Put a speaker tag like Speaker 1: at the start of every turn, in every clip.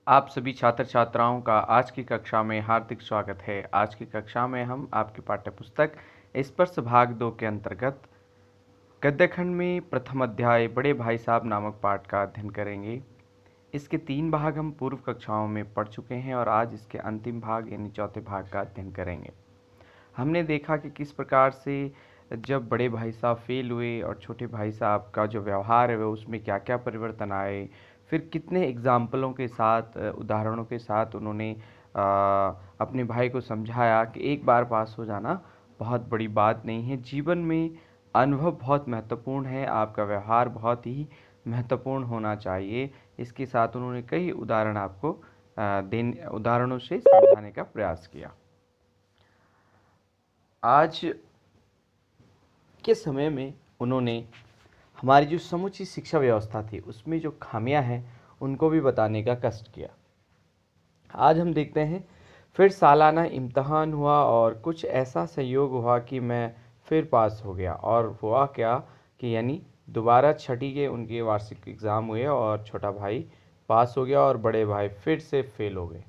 Speaker 1: आप सभी छात्र छात्राओं का आज की कक्षा में हार्दिक स्वागत है। आज की कक्षा में हम आपकी पाठ्यपुस्तक स्पर्श भाग 2 के अंतर्गत गद्यखंड में प्रथम अध्याय बड़े भाई साहब नामक पाठ का अध्ययन करेंगे। इसके 3 भाग हम पूर्व कक्षाओं में पढ़ चुके हैं और आज इसके अंतिम भाग यानी चौथे भाग का अध्ययन करेंगे। हमने देखा कि किस प्रकार से जब बड़े भाई साहब फेल हुए और छोटे भाई साहब का जो व्यवहार है वो उसमें क्या क्या परिवर्तन आए, फिर कितने एग्जाम्पलों के साथ उदाहरणों के साथ उन्होंने अपने भाई को समझाया कि एक बार पास हो जाना बहुत बड़ी बात नहीं है, जीवन में अनुभव बहुत महत्वपूर्ण है, आपका व्यवहार बहुत ही महत्वपूर्ण होना चाहिए। इसके साथ उन्होंने कई उदाहरण आपको उदाहरणों से समझाने का प्रयास किया। आज के समय में उन्होंने हमारी जो समूची शिक्षा व्यवस्था थी उसमें जो खामियां हैं उनको भी बताने का कष्ट किया। आज हम देखते हैं फिर सालाना इम्तहान हुआ और कुछ ऐसा संयोग हुआ कि मैं फिर पास हो गया। और हुआ क्या कि यानी दोबारा छठी के उनके वार्षिक एग्ज़ाम हुए और छोटा भाई पास हो गया और बड़े भाई फिर से फेल हो गए।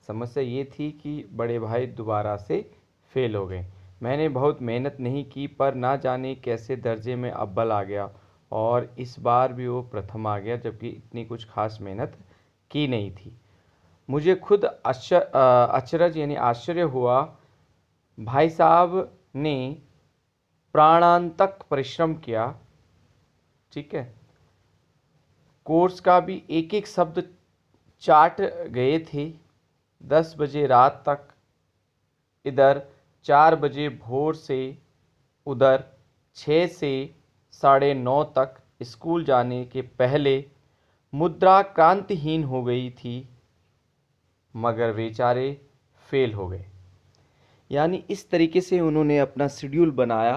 Speaker 1: समस्या ये थी कि बड़े भाई दोबारा से फेल हो गए। मैंने बहुत मेहनत नहीं की पर ना जाने कैसे दर्जे में अव्वल आ गया और इस बार भी वो प्रथम आ गया, जबकि इतनी कुछ खास मेहनत की नहीं थी। मुझे खुद अचरज यानी आश्चर्य हुआ। भाई साहब ने प्राणांतक परिश्रम किया, ठीक है, कोर्स का भी एक एक शब्द चाट गए थे। 10 बजे रात तक इधर, 4 बजे भोर से उधर, 6 से 9:30 तक स्कूल जाने के पहले मुद्रा कांतिहीन हो गई थी, मगर बेचारे फेल हो गए। यानी इस तरीके से उन्होंने अपना शेड्यूल बनाया,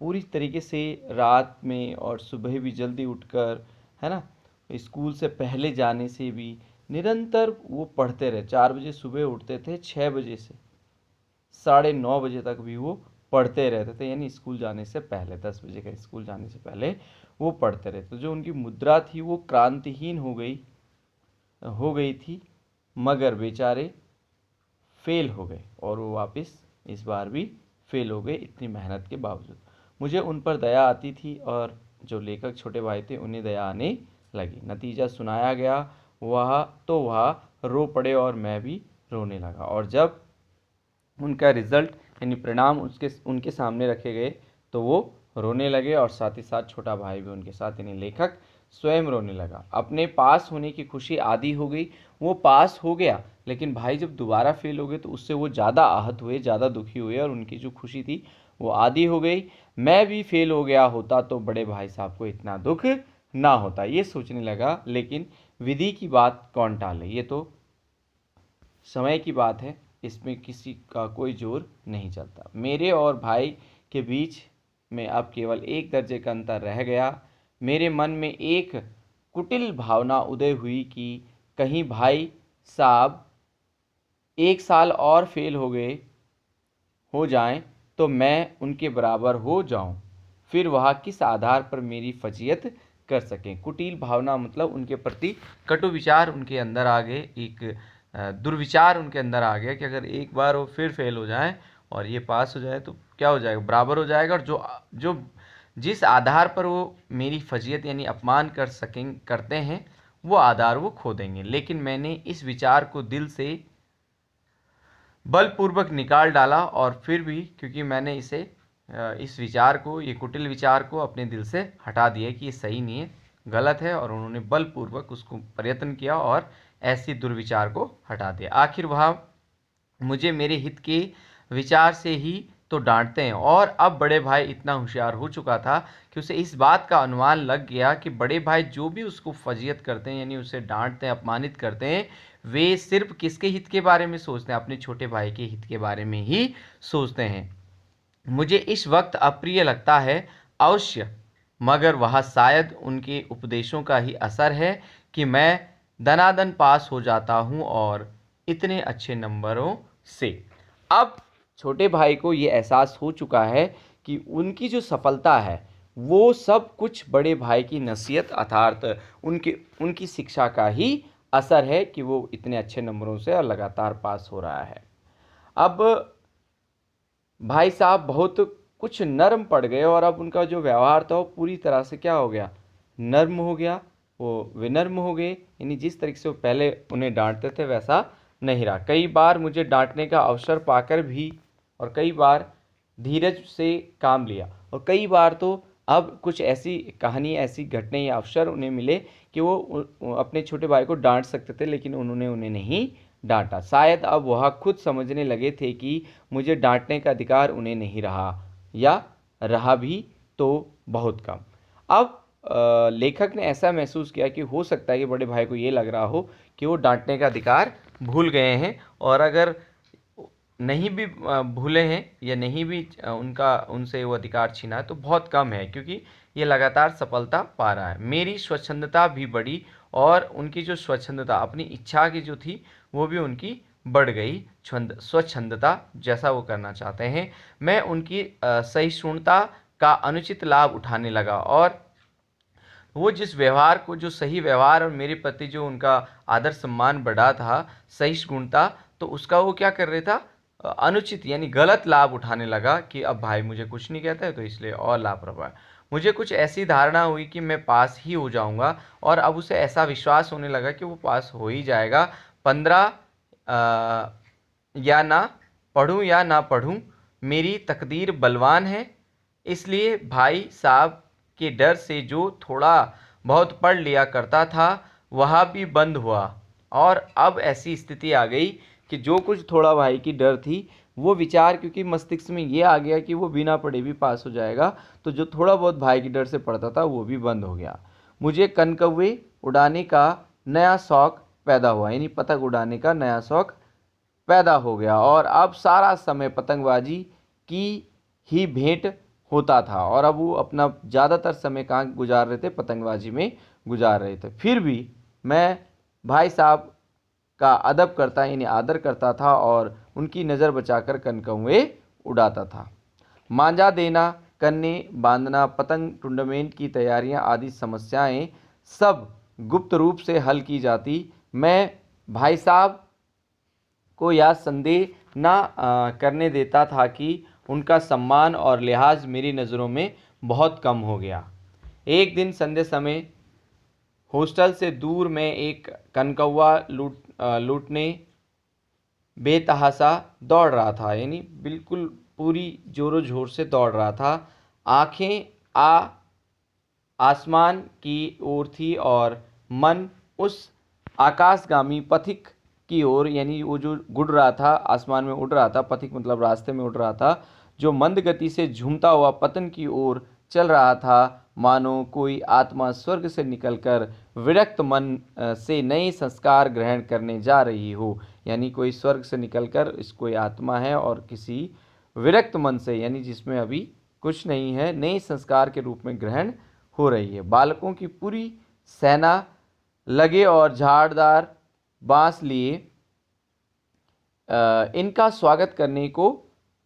Speaker 1: पूरी तरीके से रात में और सुबह भी जल्दी उठकर, है ना, स्कूल से पहले जाने से भी निरंतर वो पढ़ते रहे। 4 बजे सुबह उठते थे, 6 बजे से 9:30 बजे तक भी वो पढ़ते रहते थे, यानी स्कूल जाने से पहले 10 बजे का स्कूल जाने से पहले वो पढ़ते रहे। तो जो उनकी मुद्रा थी वो क्रांतिहीन हो गई थी, मगर बेचारे फेल हो गए और वो वापस इस बार भी फेल हो गए इतनी मेहनत के बावजूद। मुझे उन पर दया आती थी और जो लेखक छोटे भाई थे उन्हें दया आने लगी। नतीजा सुनाया गया, वह रो पड़े और मैं भी रोने लगा। और जब उनका रिजल्ट यानी परिणाम उनके सामने रखे गए तो वो रोने लगे और साथ ही साथ छोटा भाई भी उनके साथ यानी लेखक स्वयं रोने लगा। अपने पास होने की खुशी आधी हो गई। वो पास हो गया, लेकिन भाई जब दोबारा फेल हो गए तो उससे वो ज़्यादा आहत हुए, ज़्यादा दुखी हुए और उनकी जो खुशी थी वो आधी हो गई। मैं भी फेल हो गया होता तो बड़े भाई साहब को इतना दुख ना होता, ये सोचने लगा। लेकिन विधि की बात कौन टाले, ये तो समय की बात है, इसमें किसी का कोई जोर नहीं चलता। मेरे और भाई के बीच में अब केवल एक दर्जे का अंतर रह गया। मेरे मन में एक कुटिल भावना उदय हुई कि कहीं भाई साहब एक साल और फेल हो जाएं तो मैं उनके बराबर हो जाऊं, फिर वह किस आधार पर मेरी फजीयत कर सकें। कुटिल भावना मतलब उनके प्रति कटु विचार उनके अंदर आ गए, एक दुर्विचार उनके अंदर आ गया कि अगर एक बार वो फिर फेल हो जाए और ये पास हो जाए तो क्या हो जाएगा, बराबर हो जाएगा। और जो जिस आधार पर वो मेरी फजीयत यानी अपमान करते हैं वो आधार वो खो देंगे। लेकिन मैंने इस विचार को दिल से बलपूर्वक निकाल डाला और फिर भी, क्योंकि मैंने इस विचार को, ये कुटिल विचार को अपने दिल से हटा दिया कि ये सही नहीं है, गलत है, और उन्होंने बलपूर्वक उसको प्रयत्न किया और ऐसी दुर्विचार को हटा दिया। आखिर वह मुझे मेरे हित के विचार से ही तो डांटते हैं। और अब बड़े भाई इतना होशियार हो चुका था कि उसे इस बात का अनुमान लग गया कि बड़े भाई जो भी उसको फजीयत करते हैं यानी उसे डांटते हैं, अपमानित करते हैं, वे सिर्फ किसके हित के बारे में सोचते हैं, अपने छोटे भाई के हित के बारे में ही सोचते हैं। मुझे इस वक्त अप्रिय लगता है अवश्य, मगर वह शायद उनके उपदेशों का ही असर है कि मैं दनादन पास हो जाता हूँ और इतने अच्छे नंबरों से। अब छोटे भाई को ये एहसास हो चुका है कि उनकी जो सफलता है वो सब कुछ बड़े भाई की नसीहत अर्थात उनकी शिक्षा का ही असर है कि वो इतने अच्छे नंबरों से और लगातार पास हो रहा है। अब भाई साहब बहुत कुछ नर्म पड़ गए और अब उनका जो व्यवहार था वो पूरी तरह से क्या हो गया, नर्म हो गया, वो विनम्र हो गए। यानी जिस तरीके से वो पहले उन्हें डांटते थे वैसा नहीं रहा। कई बार मुझे डांटने का अवसर पाकर भी और कई बार धीरज से काम लिया और कई बार तो अब कुछ ऐसी कहानी, ऐसी घटना या अवसर उन्हें मिले कि वो अपने छोटे भाई को डांट सकते थे, लेकिन उन्होंने उन्हें नहीं डांटा। शायद अब वह खुद समझने लगे थे कि मुझे डांटने का अधिकार उन्हें नहीं रहा, या रहा भी तो बहुत कम। अब लेखक ने ऐसा महसूस किया कि हो सकता है कि बड़े भाई को ये लग रहा हो कि वो डांटने का अधिकार भूल गए हैं, और अगर नहीं भी भूले हैं या नहीं भी उनका उनसे वो अधिकार छीना है तो बहुत कम है, क्योंकि ये लगातार सफलता पा रहा है। मेरी स्वच्छंदता भी बढ़ी और उनकी जो स्वच्छंदता, अपनी इच्छा की जो थी वो भी उनकी बढ़ गई। स्वच्छंदता जैसा वो करना चाहते हैं। मैं उनकी सहिष्णुता का अनुचित लाभ उठाने लगा और वो जिस व्यवहार को, जो सही व्यवहार और मेरे प्रति जो उनका आदर सम्मान बढ़ा था, सहिष्णुता, तो उसका वो क्या कर रहा था, अनुचित यानी गलत लाभ उठाने लगा कि अब भाई मुझे कुछ नहीं कहता है तो इसलिए और लापरवाह है। मुझे कुछ ऐसी धारणा हुई कि मैं पास ही हो जाऊंगा और अब उसे ऐसा विश्वास होने लगा कि वो पास हो ही जाएगा। 15 या ना पढ़ूं या ना पढ़ूं, मेरी तकदीर बलवान है। इसलिए भाई साहब के डर से जो थोड़ा बहुत पढ़ लिया करता था वह भी बंद हुआ, और अब ऐसी स्थिति आ गई कि जो कुछ थोड़ा भाई की डर थी वो विचार, क्योंकि मस्तिष्क में ये आ गया कि वो बिना पढ़े भी पास हो जाएगा, तो जो थोड़ा बहुत भाई की डर से पढ़ता था वो भी बंद हो गया। मुझे कनकव्वे उड़ाने का नया शौक पैदा हुआ, यानी पतंग उड़ाने का नया शौक पैदा हो गया, और अब सारा समय पतंगबाजी की ही भेंट होता था। और अब वो अपना ज़्यादातर समय कहाँ गुजार रहे थे, पतंगबाजी में गुजार रहे थे। फिर भी मैं भाई साहब का अदब करता, यानी आदर करता था और उनकी नज़र बचाकर कनकौवे उड़ाता था। मांझा देना, कन्ने बांधना, पतंग टूर्नामेंट की तैयारियां आदि समस्याएं सब गुप्त रूप से हल की जाती। मैं भाई साहब को यह संदेह न करने देता था कि उनका सम्मान और लिहाज मेरी नज़रों में बहुत कम हो गया। एक दिन संध्या समय हॉस्टल से दूर में एक कनकौवा लूटने बेतहाशा दौड़ रहा था, यानी बिल्कुल पूरी जोरों जोर से दौड़ रहा था। आंखें आसमान की ओर थी और मन उस आकाशगामी पथिक की ओर, यानी वो जो गुड़ रहा था, आसमान में उड़ रहा था, पथिक मतलब रास्ते में उड़ रहा था, जो मंद गति से झूमता हुआ पतन की ओर चल रहा था, मानो कोई आत्मा स्वर्ग से निकलकर विरक्त मन से नए संस्कार ग्रहण करने जा रही हो। यानी कोई स्वर्ग से निकलकर इस कोई आत्मा है और किसी विरक्त मन से, यानी जिसमें अभी कुछ नहीं है, नए संस्कार के रूप में ग्रहण हो रही है। बालकों की पूरी सेना लगे और झाड़दार बांस लिए इनका स्वागत करने को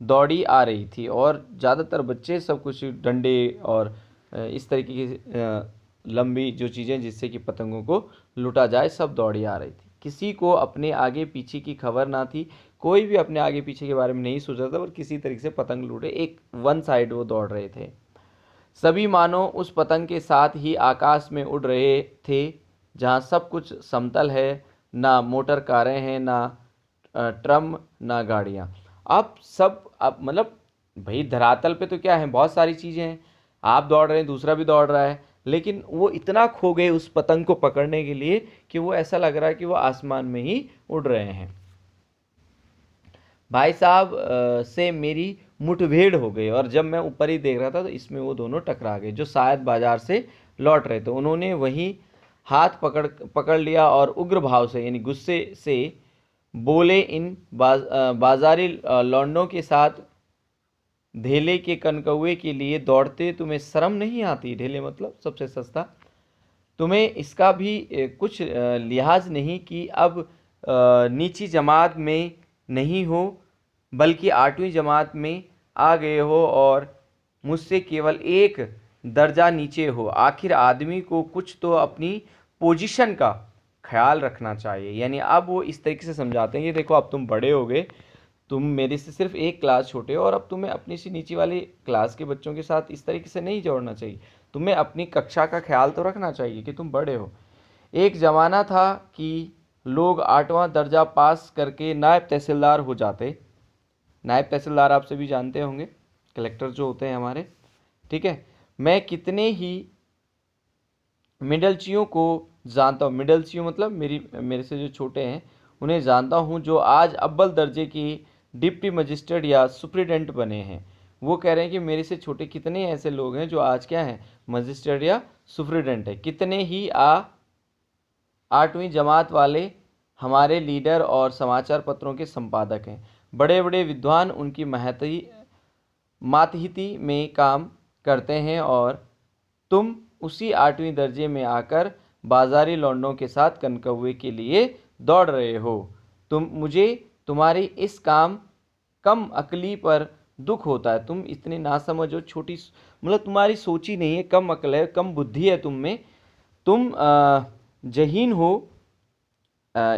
Speaker 1: दौड़ी आ रही थी, और ज़्यादातर बच्चे सब कुछ डंडे और इस तरीके की लंबी जो चीज़ें जिससे कि पतंगों को लूटा जाए सब दौड़ी आ रही थी। किसी को अपने आगे पीछे की खबर ना थी, कोई भी अपने आगे पीछे के बारे में नहीं सोच रहा था, और किसी तरीके से पतंग लूटे, एक वन साइड वो दौड़ रहे थे। सभी मानो उस पतंग के साथ ही आकाश में उड़ रहे थे जहाँ सब कुछ समतल है, ना मोटर कारें हैं, ना ट्रम, ना गाड़ियाँ। अब सब अब मतलब भाई धरातल पे तो क्या है, बहुत सारी चीज़ें हैं, आप दौड़ रहे हैं, दूसरा भी दौड़ रहा है, लेकिन वो इतना खो गए उस पतंग को पकड़ने के लिए कि वो ऐसा लग रहा है कि वो आसमान में ही उड़ रहे हैं। भाई साहब से मेरी मुठभेड़ हो गई, और जब मैं ऊपर ही देख रहा था तो इसमें वो दोनों टकरा गए, जो शायद बाजार से लौट रहे थे। उन्होंने वही हाथ पकड़ लिया और उग्र भाव से, यानी गुस्से से बोले, इन बाजारी लौंडों के साथ ढेले के कनकौवे के लिए दौड़ते तुम्हें शर्म नहीं आती? ढेले मतलब सबसे सस्ता। तुम्हें इसका भी कुछ लिहाज नहीं कि अब नीची जमात में नहीं हो बल्कि 8वीं जमात में आ गए हो और मुझसे केवल एक दर्जा नीचे हो। आखिर आदमी को कुछ तो अपनी पोजीशन का ख्याल रखना चाहिए। यानी अब वो इस तरीके से समझाते हैं कि देखो अब तुम बड़े हो गए, तुम मेरे से सिर्फ एक क्लास छोटे हो और अब तुम्हें अपनी सी नीचे वाली क्लास के बच्चों के साथ इस तरीके से नहीं जोड़ना चाहिए, तुम्हें अपनी कक्षा का ख्याल तो रखना चाहिए कि तुम बड़े हो। एक ज़माना था कि लोग 8वां दर्जा पास करके नायब तहसीलदार हो जाते। नायब तहसीलदार आप सभी जानते होंगे, कलेक्टर जो होते हैं हमारे, ठीक है। मैं कितने ही मिडलचियों को जानता हूँ, मिडलचियों मतलब मेरे से जो छोटे हैं उन्हें जानता हूँ, जो आज अव्वल दर्जे की डिप्टी मजिस्ट्रेट या सुप्रिटेंडेंट बने हैं। वो कह रहे हैं कि मेरे से छोटे कितने ऐसे लोग हैं जो आज क्या हैं, मजिस्ट्रेट या सुप्रिटेंडेंट है। कितने ही 8वीं जमात वाले हमारे लीडर और समाचार पत्रों के संपादक हैं। बड़े बड़े विद्वान उनकी मातहिती में काम करते हैं और तुम उसी 8वीं दर्जे में आकर बाजारी लौंडों के साथ कनकव्वे के लिए दौड़ रहे हो। मुझे तुम्हारी इस कम अकली पर दुख होता है। तुम इतने नासमझ हो, छोटी मतलब तुम्हारी सोची नहीं है, कम अकल है, कम बुद्धि है तुम में, तुम जहीन हो,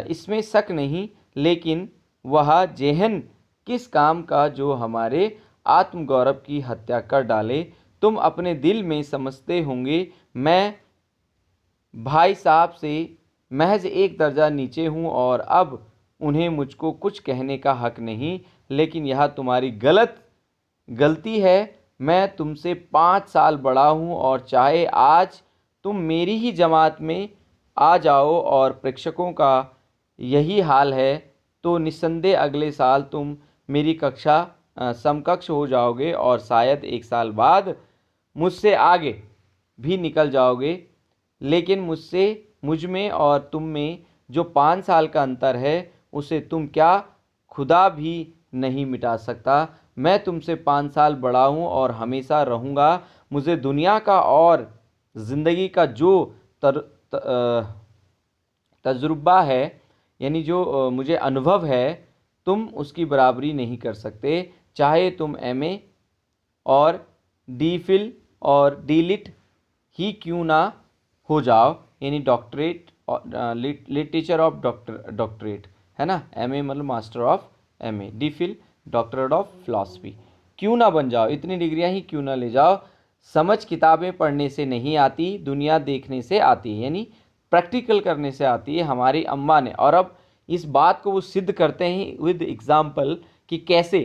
Speaker 1: इसमें शक नहीं, लेकिन वह जेहन किस काम का जो हमारे आत्मगौरव की हत्या कर डाले। तुम अपने दिल में समझते होंगे मैं भाई साहब से महज एक दर्जा नीचे हूँ और अब उन्हें मुझको कुछ कहने का हक नहीं, लेकिन यह तुम्हारी गलती है। मैं तुमसे 5 साल बड़ा हूँ और चाहे आज तुम मेरी ही जमात में आ जाओ और प्रेक्षकों का यही हाल है, तो निस्संदेह अगले साल तुम मेरी कक्षा समकक्ष हो जाओगे और शायद एक साल बाद मुझसे आगे भी निकल जाओगे। लेकिन मुझ में और तुम में जो 5 साल का अंतर है, उसे तुम क्या खुदा भी नहीं मिटा सकता। मैं तुमसे 5 साल बड़ा हूँ और हमेशा रहूँगा। मुझे दुनिया का और ज़िंदगी का जो तजुर्बा है, यानी जो मुझे अनुभव है, तुम उसकी बराबरी नहीं कर सकते। चाहे तुम एमए और डीफिल और डीलिट ही क्यों ना हो जाओ, यानी डॉक्टरेट, लिटरेचर ऑफ डॉक्टरेट है ना, एमए मतलब master of MA, DPhil doctorate of philosophy क्यों ना बन जाओ, इतनी डिग्रियां ही क्यों ना ले जाओ। समझ किताबें पढ़ने से नहीं आती, दुनिया देखने से आती है, यानी प्रैक्टिकल करने से आती है। हमारी अम्मा ने, और अब इस बात को वो सिद्ध करते हैं विद एग्जाम्पल कि कैसे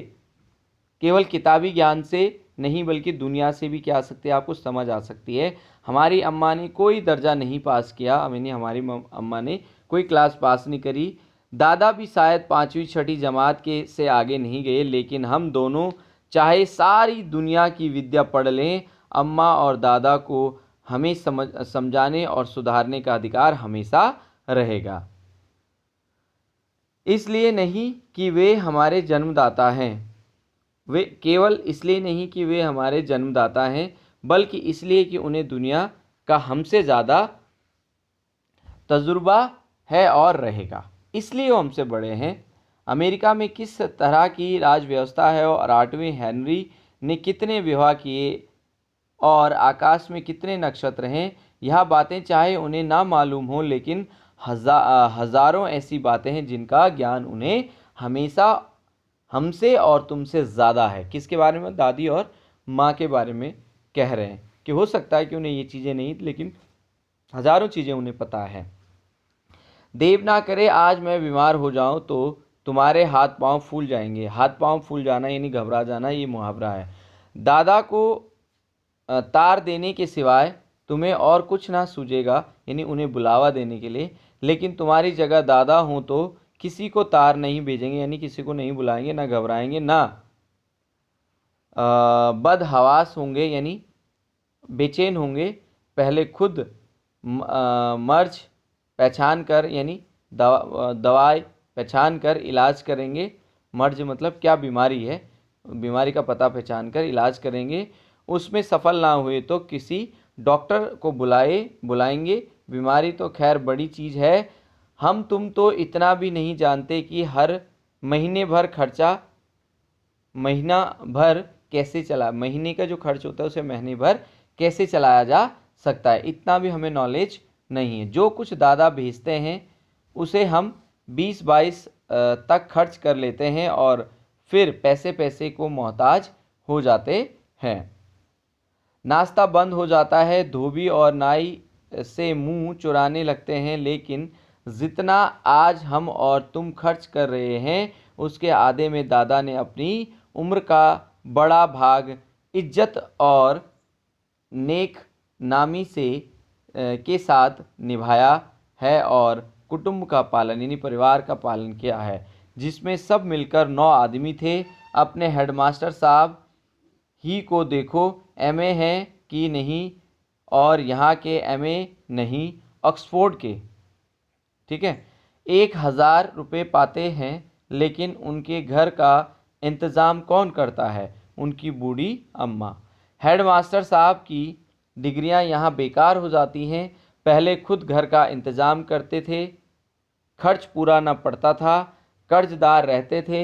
Speaker 1: केवल किताबी ज्ञान से नहीं बल्कि दुनिया से भी क्या आ सकती है, आपको समझ आ सकती है। हमारी अम्मा ने कोई दर्जा नहीं पास किया, हमारी अम्मा ने कोई क्लास पास नहीं करी। दादा भी शायद 5वीं 6ठी जमात के से आगे नहीं गए, लेकिन हम दोनों चाहे सारी दुनिया की विद्या पढ़ लें, अम्मा और दादा को हमें समझाने और सुधारने का अधिकार हमेशा रहेगा। इसलिए नहीं कि वे हमारे जन्मदाता हैं, वे केवल इसलिए नहीं कि वे हमारे जन्मदाता हैं, बल्कि इसलिए कि उन्हें दुनिया का हमसे ज़्यादा तजुर्बा है और रहेगा, इसलिए वो हमसे बड़े हैं। अमेरिका में किस तरह की राज व्यवस्था है और 8वें हेनरी ने कितने विवाह किए और आकाश में कितने नक्षत्र हैं, यह बातें चाहे उन्हें ना मालूम हो, लेकिन हज़ारों ऐसी बातें हैं जिनका ज्ञान उन्हें हमेशा हमसे और तुमसे ज़्यादा है। किसके बारे में? दादी और माँ के बारे में कह रहे हैं कि हो सकता है कि उन्हें ये चीज़ें नहीं, लेकिन हज़ारों चीज़ें उन्हें पता है। देव ना करे आज मैं बीमार हो जाऊं तो तुम्हारे हाथ पांव फूल जाएंगे। हाथ पांव फूल जाना यानी घबरा जाना, ये मुहावरा है। दादा को तार देने के सिवाय तुम्हें और कुछ ना सूझेगा, यानी उन्हें बुलावा देने के लिए। लेकिन तुम्हारी जगह दादा हो तो किसी को तार नहीं भेजेंगे, यानी किसी को नहीं बुलाएंगे, ना घबराएंगे, ना बदहवास होंगे, यानी बेचैन होंगे। पहले खुद मर्ज पहचान कर, यानी दवाई पहचान कर इलाज करेंगे। मर्ज मतलब क्या बीमारी है, बीमारी का पता पहचान कर इलाज करेंगे। उसमें सफल ना हुए तो किसी डॉक्टर को बुलाएंगे। बीमारी तो खैर बड़ी चीज़ है, हम तुम तो इतना भी नहीं जानते कि हर महीने भर खर्चा महीना भर कैसे चला, महीने का जो खर्च होता है उसे महीने भर कैसे चलाया जा सकता है, इतना भी हमें नॉलेज नहीं है। जो कुछ दादा भेजते हैं उसे हम 20-22 तक खर्च कर लेते हैं और फिर पैसे पैसे को मोहताज हो जाते हैं। नाश्ता बंद हो जाता है, धोबी और नाई से मुंह चुराने लगते हैं, लेकिन जितना आज हम और तुम खर्च कर रहे हैं उसके आधे में दादा ने अपनी उम्र का बड़ा भाग इज्जत और नेक नामी से के साथ निभाया है और कुटुंब का पालन यानी परिवार का पालन किया है, जिसमें सब मिलकर 9 आदमी थे। अपने हेडमास्टर साहब ही को देखो, एमए हैं कि नहीं, और यहाँ के एमए नहीं, ऑक्सफोर्ड के, ठीक है। 1000 रुपये पाते हैं, लेकिन उनके घर का इंतज़ाम कौन करता है? उनकी बूढ़ी अम्मा। हेडमास्टर साहब की डिग्रियां यहाँ बेकार हो जाती हैं। पहले खुद घर का इंतज़ाम करते थे, खर्च पूरा न पड़ता था, कर्जदार रहते थे।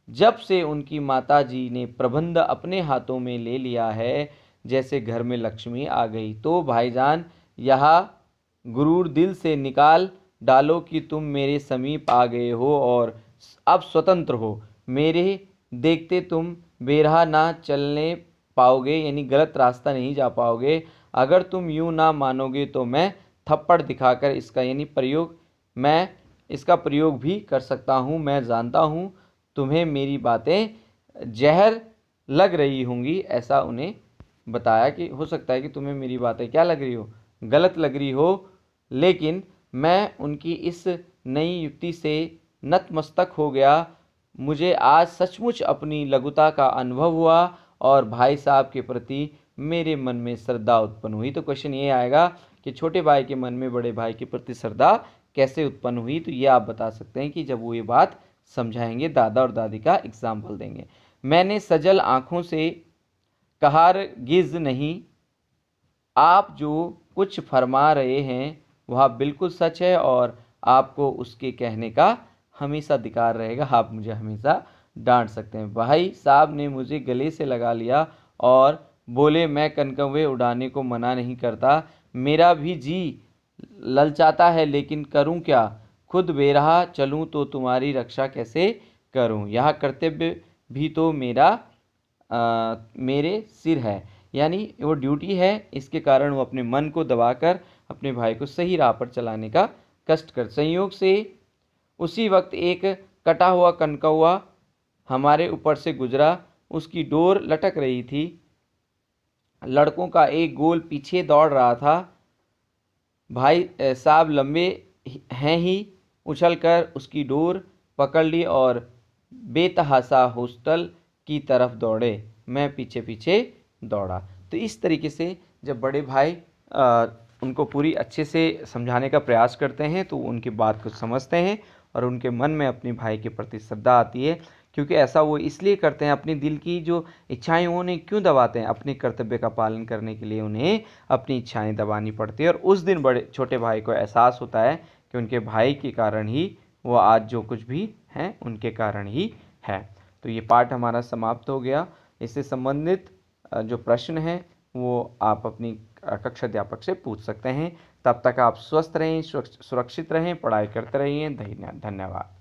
Speaker 1: जब से उनकी माताजी ने प्रबंध अपने हाथों में ले लिया है, जैसे घर में लक्ष्मी आ गई। तो भाईजान, यह गुरूर दिल से निकाल डालो कि तुम मेरे समीप आ गए हो और अब स्वतंत्र हो। मेरे देखते तुम बेराह ना चलने पाओगे, यानी गलत रास्ता नहीं जा पाओगे। अगर तुम यूँ ना मानोगे तो मैं थप्पड़ दिखाकर इसका प्रयोग भी कर सकता हूँ। मैं जानता हूँ तुम्हें मेरी बातें जहर लग रही होंगी। ऐसा उन्हें बताया कि हो सकता है कि तुम्हें मेरी बातें क्या लग रही हो, गलत लग रही हो, लेकिन मैं उनकी इस नई युक्ति से नतमस्तक हो गया। मुझे आज सचमुच अपनी लघुता का अनुभव हुआ और भाई साहब के प्रति मेरे मन में श्रद्धा उत्पन्न हुई। तो क्वेश्चन ये आएगा कि छोटे भाई के मन में बड़े भाई के प्रति श्रद्धा कैसे उत्पन्न हुई? तो ये आप बता सकते हैं कि जब वो ये बात समझाएंगे, दादा और दादी का एग्जाम्पल देंगे। मैंने सजल आँखों से कहारगिज नहीं, आप जो कुछ फरमा रहे हैं वह बिल्कुल सच है और आपको उसके कहने का हमेशा अधिकार रहेगा। आप मुझे हमेशा डांट सकते हैं। भाई साहब ने मुझे गले से लगा लिया और बोले, मैं कनकव्वे उड़ाने को मना नहीं करता, मेरा भी जी ललचाता है, लेकिन करूं क्या? खुद बेराह चलूं तो तुम्हारी रक्षा कैसे करूं? यह कर्तव्य भी तो मेरे सिर है, यानी वो ड्यूटी है। इसके कारण वो अपने मन को दबाकर अपने भाई को सही राह पर चलाने का कष्ट कर। संयोग से उसी वक्त एक कटा हुआ कनकौआ हमारे ऊपर से गुजरा, उसकी डोर लटक रही थी। लड़कों का एक गोल पीछे दौड़ रहा था। भाई साहब लंबे हैं ही उछलकर उसकी डोर पकड़ ली और बेतहाशा हॉस्टल की तरफ दौड़े। मैं पीछे पीछे दौड़ा। तो इस तरीके से जब बड़े भाई उनको पूरी अच्छे से समझाने का प्रयास करते हैं तो उनकी बात को समझते हैं और उनके मन में अपने भाई के प्रति श्रद्धा आती है, क्योंकि ऐसा वो इसलिए करते हैं। अपनी दिल की जो इच्छाएं उन्हें क्यों दबाते हैं? अपने कर्तव्य का पालन करने के लिए उन्हें अपनी इच्छाएं दबानी पड़ती है। और उस दिन बड़े छोटे भाई को एहसास होता है कि उनके भाई के कारण ही वो आज जो कुछ भी हैं उनके कारण ही है। तो ये पाठ हमारा समाप्त हो गया। इससे संबंधित जो प्रश्न हैं वो आप अपनी कक्षा अध्यापक से पूछ सकते हैं। तब तक आप स्वस्थ रहें, सुरक्षित रहें, पढ़ाई करते रहिए। धन्यवाद।